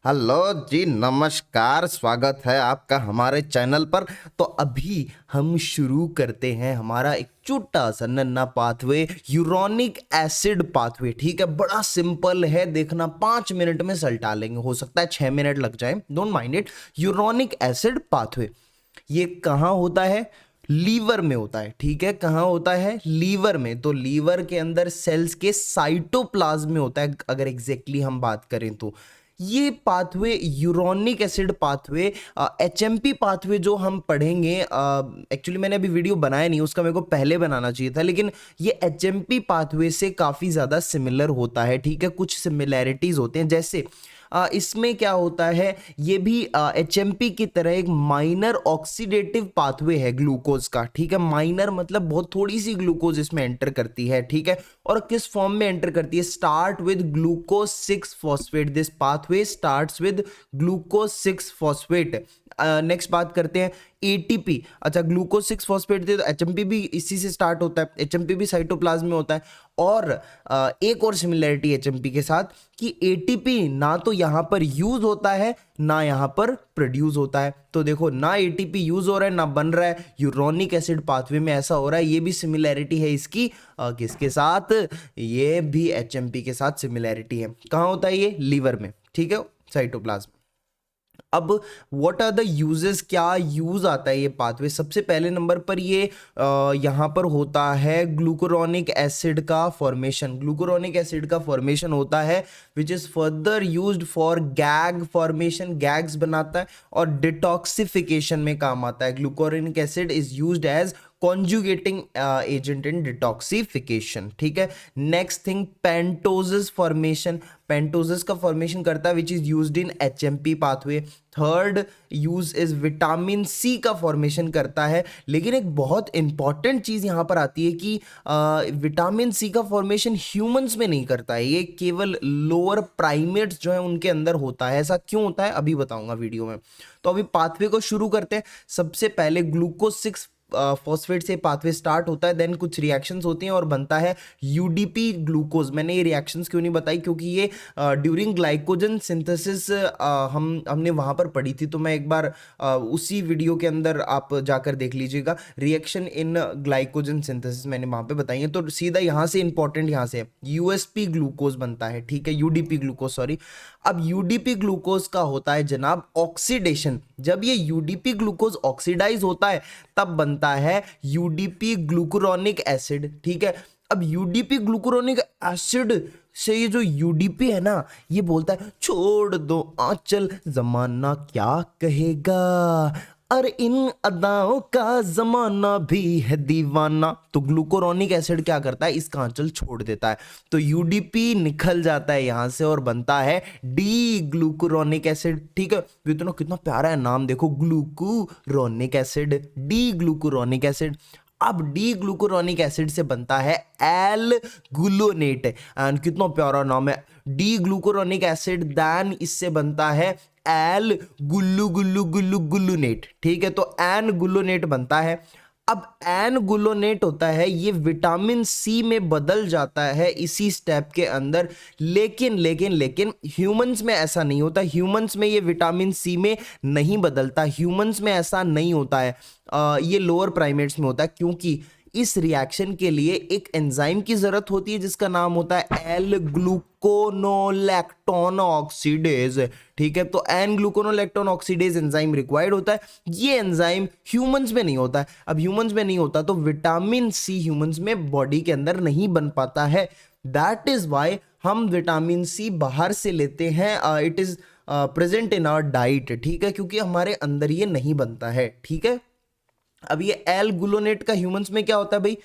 Hello जी, नमस्कार। स्वागत है आपका हमारे चैनल पर। तो अभी हम शुरू करते हैं हमारा एक छोटा सा नन्हा पाथवे, यूरोनिक एसिड पाथवे। ठीक है, बड़ा सिंपल है, देखना 5 मिनट में सल्टा लेंगे, हो सकता है 6 मिनट लग जाए, don't mind it. Uronic acid pathway ये कहाँ होता है? लीवर में होता है। ठीक है, कहाँ होता है? लीवर में। तो लीवर के अंदर सेल्स के साइटोप्लाज्म में होता है, अगर एग्जैक्टली हम बात करें तो। ये pathway uronic acid pathway, HMP pathway जो हम पढ़ेंगे, एक्चुअली मैंने अभी वीडियो बनाया नहीं, उसका मेरे को पहले बनाना चाहिए था, लेकिन ये एचएमपी पाथवे से काफ़ी ज़्यादा सिमिलर होता है। ठीक है, कुछ सिमिलैरिटीज़ होते हैं, जैसे इसमें क्या होता है, ये भी एचएमपी की तरह एक माइनर ऑक्सीडेटिव पाथवे है ग्लूकोज का। ठीक है, माइनर मतलब बहुत थोड़ी सी ग्लूकोज इसमें एंटर करती है। ठीक है, और किस फॉर्म में एंटर करती है? Start with glucose 6 phosphate. This pathway starts with glucose 6 phosphate. Next बात करते हैं एटीपी। अच्छा, ग्लूकोज 6 फॉस्फेट थे तो एचएमपी भी इसी से स्टार्ट होता है, एचएमपी भी साइटोप्लाज्म में होता है। और एक और सिमिलरिटी एचएमपी के साथ कि एटीपी ना तो यहां पर यूज होता है ना यहां पर प्रोड्यूस होता है। तो देखो, ना एटीपी यूज हो रहा है ना बन रहा है, यूरोनिक एसिड पाथवे में ऐसा हो रहा है। ये भी सिमिलरिटी है इसकी किसके साथ? ये भी एचएमपी के साथ सिमिलरिटी है। कहाँ होता है ये? लीवर में। ठीक है, साइटोप्लाज्म। अब व्हाट आर द यूजेस? क्या यूज आता है ये पाथवे? सबसे पहले नंबर पर ये यहाँ पर होता है ग्लूकुरोनिक एसिड का फॉर्मेशन। ग्लूकुरोनिक एसिड का फॉर्मेशन होता है which is further used for GAG formation, GAGs बनाता है, और डिटॉक्सिफिकेशन में काम आता है। Glucuronic acid is used as conjugating agent in detoxification. ठीक है, next thing, pentoses formation. Pentoses का फॉर्मेशन करता है which is used in HMP pathway. Third use is vitamin C का फॉर्मेशन करता है। लेकिन एक बहुत इंपॉर्टेंट चीज यहां पर आती है कि विटामिन सी का फॉर्मेशन ह्यूमंस में नहीं करता है, ये केवल लोअर प्राइमेट्स जो है उनके अंदर होता है। ऐसा क्यों होता है अभी बताऊंगा वीडियो में। तो अभी पाथवे को शुरू करते हैं। सबसे पहले ग्लूकोज 6 फॉस्फेट से पाथवे स्टार्ट होता है, देन कुछ रिएक्शंस होती हैं और बनता है यूडीपी ग्लूकोज। मैंने ये रिएक्शंस क्यों नहीं बताई, क्योंकि ये ड्यूरिंग ग्लाइकोजन सिंथेसिस हमने वहां पर पढ़ी थी, तो मैं एक बार उसी वीडियो के अंदर आप जाकर देख लीजिएगा। रिएक्शन इन ग्लाइकोजन सिंथेसिस मैंने वहां पे बताई है। तो सीधा यहाँ से इंपॉर्टेंट यहाँ से यूएसपी ग्लूकोज बनता है। ठीक है, यूडीपी ग्लूकोज, सॉरी। अब यूडीपी ग्लूकोज का होता है जनाब ऑक्सीडेशन। जब ये यूडीपी ग्लूकोज ऑक्सीडाइज होता है तब बनता है यूडीपी ग्लूकुरोनिक एसिड। ठीक है, अब यूडीपी ग्लूकुरोनिक एसिड से ये जो यूडीपी है ना, ये बोलता है छोड़ दो आंचल, जमाना क्या कहेगा, और इन अदाओं का जमाना भी है दीवाना। तो ग्लूकुरोनिक एसिड क्या करता है? इसका आंचल छोड़ देता है, तो यूडीपी निकल जाता है यहां से और बनता है डी ग्लूकुरोनिक एसिड। ठीक है, तो कितना प्यारा है नाम, देखो, ग्लूकुरोनिक एसिड, डी ग्लूकुरोनिक एसिड। अब डी ग्लूकुरोनिक एसिड से बनता है एल गुलोनेट, एंड कितना प्यारा नाम है, डी ग्लूकुरोनिक एसिड। देन इससे बनता है एल गुल्लू गुल्लू गुल्लू गुल्लूनेट। ठीक है, तो एन गुल्लोनेट बनता है। अब एन गुल्लोनेट होता है, ये विटामिन सी में बदल जाता है इसी स्टेप के अंदर। लेकिन लेकिन लेकिन ह्यूमंस में ऐसा नहीं होता, ह्यूमंस में ये विटामिन सी में नहीं बदलता, ह्यूमंस में ऐसा नहीं होता है। ये लोअर प्राइमेट्स में होता है, क्योंकि इस रिएक्शन के लिए एक एंजाइम की जरूरत होती है जिसका नाम होता है एल ग्लूकोनोलैक्टोन ऑक्सीडेज। ठीक है, तो एन ग्लूकोनोलैक्टोन ऑक्सीडेज एंजाइम रिक्वायर्ड होता है। ये एंजाइम ह्यूमंस में नहीं होता है। अब ह्यूमंस में नहीं होता तो विटामिन सी ह्यूमंस में बॉडी के अंदर नहीं बन पाता है। दैट इज वाई हम विटामिन सी बाहर से लेते हैं, it is present in our diet. ठीक है, क्योंकि हमारे अंदर ये नहीं बनता है। ठीक है, अब ये एल गुलोनेट का ह्यूमंस में क्या होता है भाई?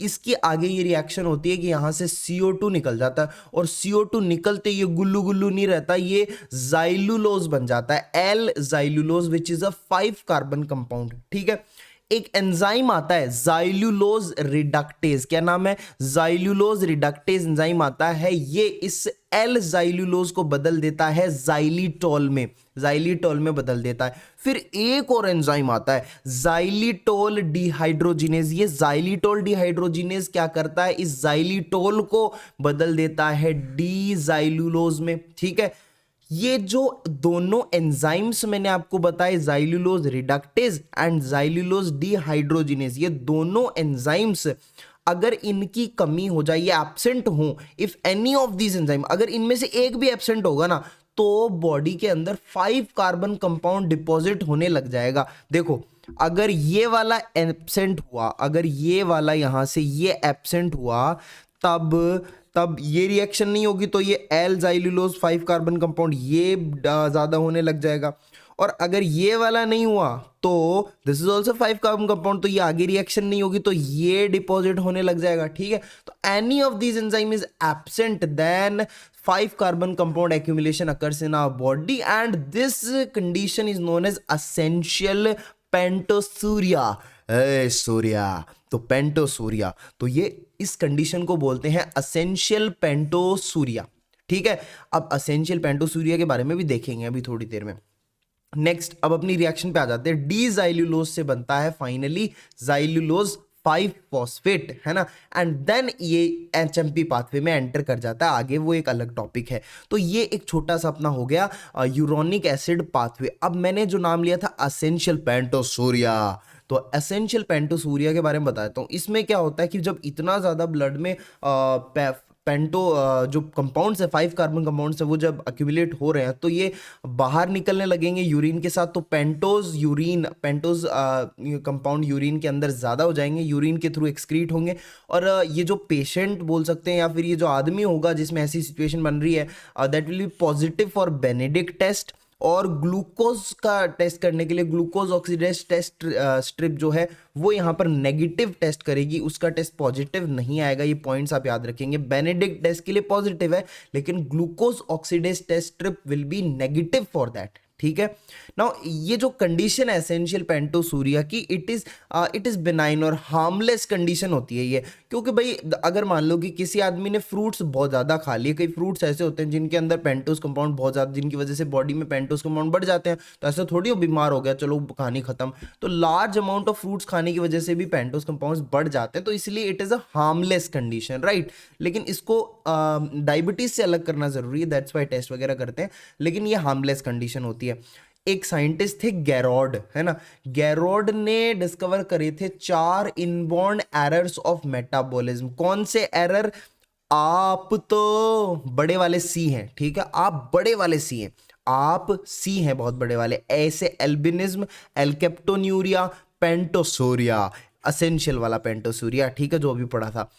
इसकी आगे ये रिएक्शन होती है कि यहां से CO2 निकल जाता है, और CO2 निकलते ये गुल्लू गुल्लू नहीं रहता, ये जाइलुलोज बन जाता है, L xylulose, which is a 5 carbon compound. ठीक है, एक एंजाइम आता है जाइलुलोज रिडक्टेज। क्या नाम है? जाइलुलोज रिडक्टेज एंजाइम आता है, ये इस एल जाइलुलोज को बदल देता है जाइलिटोल में, जाइलिटोल में बदल देता है। फिर एक और एंजाइम आता है जाइलिटोल डिहाइड्रोजिनेज। ये जाइलिटोल डिहाइड्रोजिनेज क्या करता है? इस जाइलिटोल को बदल देता है डी जाइलुलोज में। ठीक है, ये जो दोनों एंजाइम्स मैंने आपको बताए, ज़ाइलुलोज रिडक्टेज एंड ज़ाइलुलोज डिहाइड्रोजिनेज, ये दोनों एंजाइम्स अगर इनकी कमी हो जाए, ये एब्सेंट हो, if any of this enzyme, अगर इनमें से एक भी एब्सेंट होगा ना, तो बॉडी के अंदर 5 कार्बन कंपाउंड डिपॉजिट होने लग जाएगा। देखो, अगर ये वाला एब्सेंट हुआ, अगर ये वाला यहां से ये एब्सेंट हुआ, तब ये रिएक्शन नहीं होगी, तो ये एल ज़ाइलुलोज 5 कार्बन कंपाउंड ये ज्यादा होने लग जाएगा। और अगर ये वाला नहीं हुआ तो this is also 5 carbon compound, तो ये आगे रिएक्शन नहीं होगी, तो ये डिपॉजिट होने लग जाएगा। ठीक है, तो any of these enzyme is absent, then 5 carbon compound accumulation occurs in our body, and this condition is known as essential pentosuria. सूर्या, तो पेंटोसूरिया, तो ये इस कंडीशन को बोलते हैं असेंशियल पेंटोसूरिया। ठीक है, अब असेंशियल पेंटोसूरिया के बारे में भी देखेंगे अभी थोड़ी देर में। नेक्स्ट, अब अपनी रिएक्शन पे आ जाते हैं। डी ज़ाइलुलोज से बनता है फाइनली ज़ाइलुलोज 5 फॉस्फेट, है ना, एंड देन ये एचएमपी पाथवे में एंटर कर जाता है। आगे वो एक अलग टॉपिक है। तो ये एक छोटा सा अपना हो गया यूरोनिक एसिड पाथवे। अब मैंने जो नाम लिया था असेंशियल पेंटोसूरिया, तो एसेंशियल पेंटोसूरिया के बारे में बताता हूँ। इसमें क्या होता है कि जब इतना ज़्यादा ब्लड में पेंटो जो कंपाउंड्स है, 5 कार्बन कंपाउंड्स है, वो जब अक्यूमुलेट हो रहे हैं तो ये बाहर निकलने लगेंगे यूरिन के साथ। तो पेंटोज कंपाउंड यूरिन के अंदर ज़्यादा हो जाएंगे, यूरिन के थ्रू एक्सक्रीट होंगे। और ये जो पेशेंट बोल सकते हैं या फिर ये जो आदमी होगा जिसमें ऐसी सिचुएशन बन रही है, that will be positive for Benedict test. और ग्लूकोज का टेस्ट करने के लिए ग्लूकोज ऑक्सीडेज टेस्ट स्ट्रिप जो है वो यहाँ पर नेगेटिव टेस्ट करेगी, उसका टेस्ट पॉजिटिव नहीं आएगा। ये पॉइंट्स आप याद रखेंगे। बेनेडिक्ट टेस्ट के लिए पॉजिटिव है, लेकिन glucose oxidase test strip will be negative for that. ठीक है, नाउ ये जो कंडीशन है एसेंशियल पेंटोसूरिया की, इट इज बिनाइन और हार्मलेस कंडीशन होती है ये। क्योंकि भाई अगर मान लो कि किसी आदमी ने फ्रूट्स बहुत ज़्यादा खा लिए, कई फ्रूट्स ऐसे होते हैं जिनके अंदर पेंटोस कंपाउंड बहुत ज़्यादा, जिनकी वजह से बॉडी में पेंटोस कंपाउंड बढ़ जाते हैं, तो ऐसा थोड़ी वो बीमार हो गया चलो कहानी खत्म। तो लार्ज अमाउंट ऑफ फ्रूट्स खाने की वजह से भी पेंटोस कंपाउंड्स बढ़ जाते हैं, तो इसलिए it is a harmless condition, right. लेकिन इसको डायबिटीज से अलग करना जरूरी है, दैट्स वाई टेस्ट वगैरह करते हैं, लेकिन ये हार्मलेस कंडीशन होती है। एक साइंटिस्ट थे गैरोड, है ना, गैरोड ने डिस्कवर करे थे 4 इनबॉर्न एरर्स ऑफ मेटाबॉलिज्म। कौन से एरर? आप तो बड़े वाले सी हैं, ठीक है, आप बड़े वाले सी हैं, आप सी हैं बहुत बड़े वाले, ऐसे एल्बिनिज्म, एल्केप्टोन्यूरिया, पेंटोसूरिया, असेंशियल वाला पेंटोसूरिया, ठीक है, जो अभी पढ़ा था,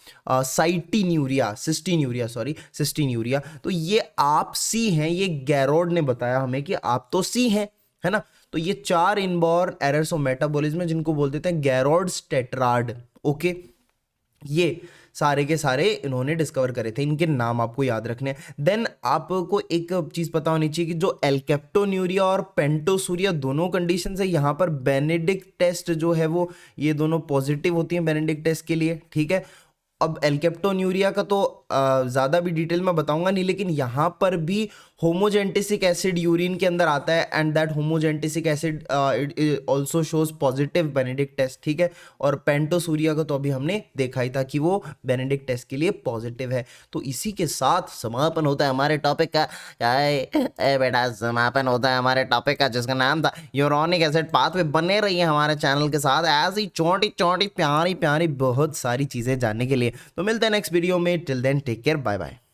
सिस्टीन्यूरिया। तो ये आप सी हैं, ये गैरोड ने बताया हमें कि आप तो सी हैं, है ना। तो ये 4 इनबॉर्न एरर्स ऑफ मेटाबॉलिज्म जिनको बोल देते हैं गैरोड्स टेट्राड। ओके, ये सारे के सारे इन्होंने डिस्कवर करे थे, इनके नाम आपको याद रखने हैं। देन आपको एक चीज पता होनी चाहिए कि जो एल्केप्टोन्यूरिया और पेंटोसूरिया दोनों कंडीशन है, यहाँ पर बेनेडिक्ट टेस्ट जो है वो ये दोनों पॉजिटिव होती हैं बेनेडिक्ट टेस्ट के लिए। ठीक है, अब एल्केप्टोन्यूरिया का तो ज़्यादा भी डिटेल में बताऊंगा नहीं, लेकिन यहाँ पर भी होमोजेंटिसिक एसिड यूरिन के अंदर आता है, and that homogentisic acid it also shows positive Benedict test. ठीक है, और पेंटोसूरिया का तो अभी हमने देखा ही था कि वो बेनेडिक्ट टेस्ट के लिए पॉजिटिव है। तो इसी के साथ समापन होता है हमारे टॉपिक का। बेटा, समापन होता है हमारे टॉपिक का जिसका नाम था यूरोनिक एसिड पाथवे। बने रहिए हमारे चैनल के साथ ऐसी छोटी छोटी प्यारी प्यारी बहुत सारी चीज़ें जानने के लिए। तो मिलते हैं नेक्स्ट वीडियो में, till then take care, bye bye.